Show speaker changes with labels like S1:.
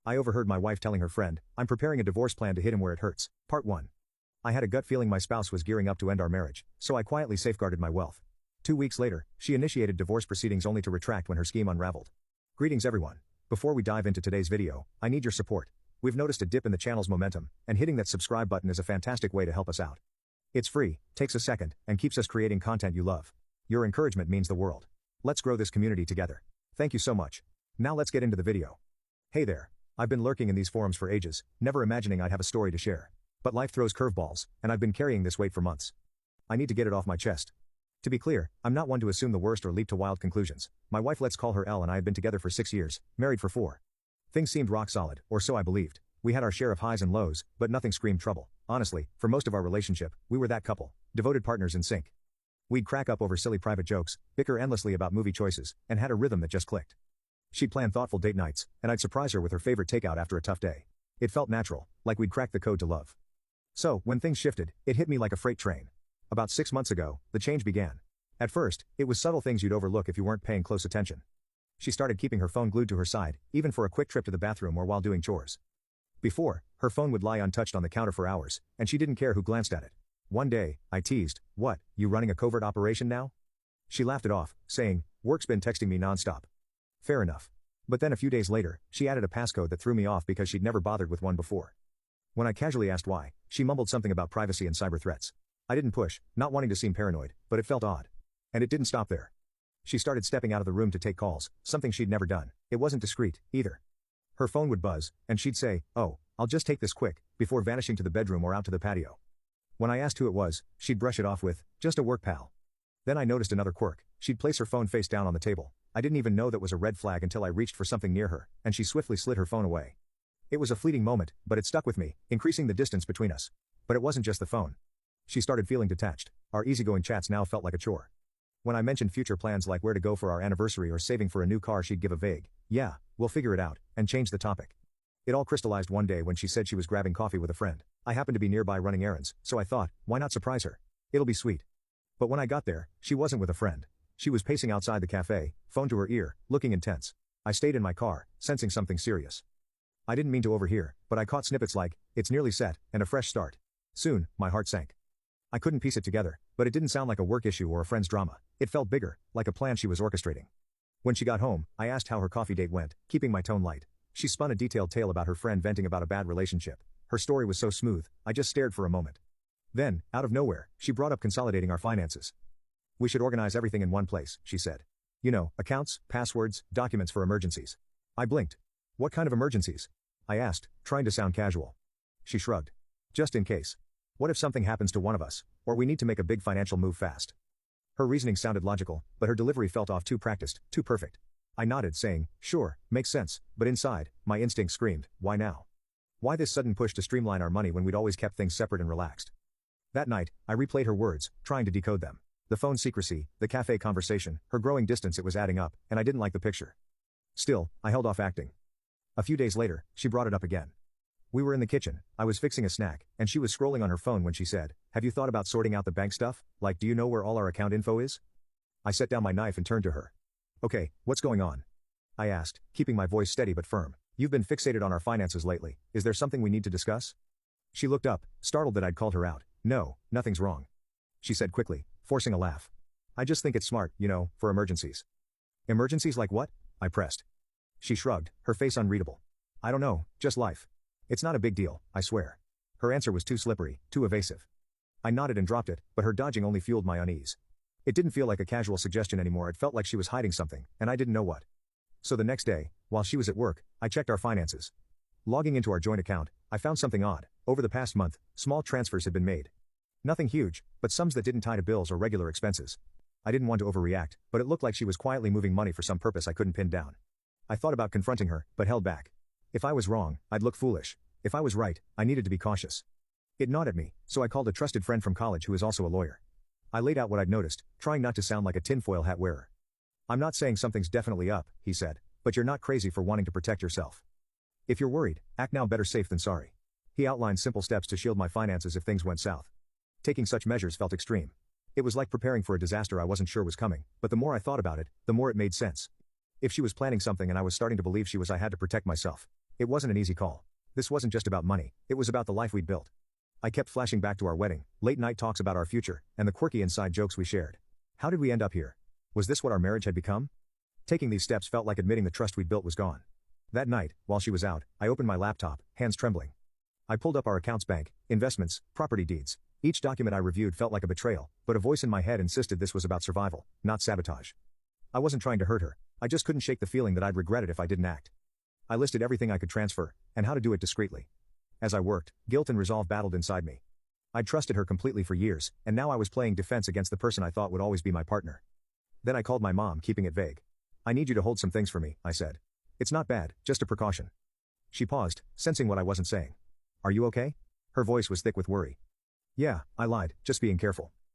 S1: I overheard my wife telling her friend, "I'm preparing a divorce plan to hit him where it hurts." Part 1. I had a gut feeling my spouse was gearing up to end our marriage, so I quietly safeguarded my wealth. 2 weeks later, she initiated divorce proceedings only to retract when her scheme unraveled. Greetings everyone. Before we dive into today's video, I need your support. We've noticed a dip in the channel's momentum, and hitting that subscribe button is a fantastic way to help us out. It's free, takes a second, and keeps us creating content you love. Your encouragement means the world. Let's grow this community together. Thank you so much. Now let's get into the video. Hey there. I've been lurking in these forums for ages, never imagining I'd have a story to share. But life throws curveballs, and I've been carrying this weight for months. I need to get it off my chest. To be clear, I'm not one to assume the worst or leap to wild conclusions. My wife, let's call her Elle, and I had been together for 6 years, married for 4. Things seemed rock solid, or so I believed. We had our share of highs and lows, but nothing screamed trouble. Honestly, for most of our relationship, we were that couple, devoted partners in sync. We'd crack up over silly private jokes, bicker endlessly about movie choices, and had a rhythm that just clicked. She'd plan thoughtful date nights, and I'd surprise her with her favorite takeout after a tough day. It felt natural, like we'd cracked the code to love. So, when things shifted, it hit me like a freight train. About 6 months ago, the change began. At first, it was subtle things you'd overlook if you weren't paying close attention. She started keeping her phone glued to her side, even for a quick trip to the bathroom or while doing chores. Before, her phone would lie untouched on the counter for hours, and she didn't care who glanced at it. One day, I teased, "What, you running a covert operation now?" She laughed it off, saying, "Work's been texting me nonstop." Fair enough. But then a few days later, she added a passcode that threw me off because she'd never bothered with one before. When I casually asked why, she mumbled something about privacy and cyber threats. I didn't push, not wanting to seem paranoid, but it felt odd. And it didn't stop there. She started stepping out of the room to take calls, something she'd never done. It wasn't discreet, either. Her phone would buzz, and she'd say, "Oh, I'll just take this quick," before vanishing to the bedroom or out to the patio. When I asked who it was, she'd brush it off with, "Just a work pal." Then I noticed another quirk. She'd place her phone face down on the table. I didn't even know that was a red flag until I reached for something near her, and she swiftly slid her phone away. It was a fleeting moment, but it stuck with me, increasing the distance between us. But it wasn't just the phone. She started feeling detached. Our easygoing chats now felt like a chore. When I mentioned future plans like where to go for our anniversary or saving for a new car, she'd give a vague, "Yeah, we'll figure it out," and change the topic. It all crystallized one day when she said she was grabbing coffee with a friend. I happened to be nearby running errands, so I thought, why not surprise her? It'll be sweet. But when I got there, she wasn't with a friend. She was pacing outside the cafe, phone to her ear, looking intense. I stayed in my car, sensing something serious. I didn't mean to overhear, but I caught snippets like, "It's nearly set, and a fresh start." Soon, my heart sank. I couldn't piece it together, but it didn't sound like a work issue or a friend's drama. It felt bigger, like a plan she was orchestrating. When she got home, I asked how her coffee date went, keeping my tone light. She spun a detailed tale about her friend venting about a bad relationship. Her story was so smooth, I just stared for a moment. Then, out of nowhere, she brought up consolidating our finances. "We should organize everything in one place," she said. "You know, accounts, passwords, documents for emergencies." I blinked. "What kind of emergencies?" I asked, trying to sound casual. She shrugged. "Just in case. What if something happens to one of us, or we need to make a big financial move fast?" Her reasoning sounded logical, but her delivery felt off, too practiced, too perfect. I nodded, saying, "Sure, makes sense," but inside, my instinct screamed, "Why now? Why this sudden push to streamline our money when we'd always kept things separate and relaxed?" That night, I replayed her words, trying to decode them. The phone secrecy, the cafe conversation, her growing distance, it was adding up, and I didn't like the picture. Still, I held off acting. A few days later, she brought it up again. We were in the kitchen, I was fixing a snack, and she was scrolling on her phone when she said, "Have you thought about sorting out the bank stuff? Like, do you know where all our account info is?" I set down my knife and turned to her. "Okay, what's going on?" I asked, keeping my voice steady but firm. "You've been fixated on our finances lately. Is there something we need to discuss?" She looked up, startled that I'd called her out. "No, nothing's wrong," she said quickly, forcing a laugh. "I just think it's smart, you know, for emergencies." "Emergencies like what?" I pressed. She shrugged, her face unreadable. "I don't know, just life. It's not a big deal, I swear." Her answer was too slippery, too evasive. I nodded and dropped it, but her dodging only fueled my unease. It didn't feel like a casual suggestion anymore, it felt like she was hiding something, and I didn't know what. So the next day, while she was at work, I checked our finances. Logging into our joint account, I found something odd. Over the past month, small transfers had been made. Nothing huge, but sums that didn't tie to bills or regular expenses. I didn't want to overreact, but it looked like she was quietly moving money for some purpose I couldn't pin down. I thought about confronting her, but held back. If I was wrong, I'd look foolish. If I was right, I needed to be cautious. It gnawed at me, so I called a trusted friend from college who is also a lawyer. I laid out what I'd noticed, trying not to sound like a tinfoil hat wearer. "I'm not saying something's definitely up," he said, "but you're not crazy for wanting to protect yourself. If you're worried, act now, better safe than sorry." He outlined simple steps to shield my finances if things went south. Taking such measures felt extreme. It was like preparing for a disaster I wasn't sure was coming, but the more I thought about it, the more it made sense. If she was planning something and I was starting to believe she was, I had to protect myself. It wasn't an easy call. This wasn't just about money, it was about the life we'd built. I kept flashing back to our wedding, late night talks about our future, and the quirky inside jokes we shared. How did we end up here? Was this what our marriage had become? Taking these steps felt like admitting the trust we'd built was gone. That night, while she was out, I opened my laptop, hands trembling. I pulled up our accounts, bank, investments, property deeds. Each document I reviewed felt like a betrayal, but a voice in my head insisted this was about survival, not sabotage. I wasn't trying to hurt her, I just couldn't shake the feeling that I'd regret it if I didn't act. I listed everything I could transfer, and how to do it discreetly. As I worked, guilt and resolve battled inside me. I'd trusted her completely for years, and now I was playing defense against the person I thought would always be my partner. Then I called my mom, keeping it vague. I need you to hold some things for me, I said. It's not bad, just a precaution. She paused, sensing what I wasn't saying. Are you okay? Her voice was thick with worry. Yeah, I lied, just being careful.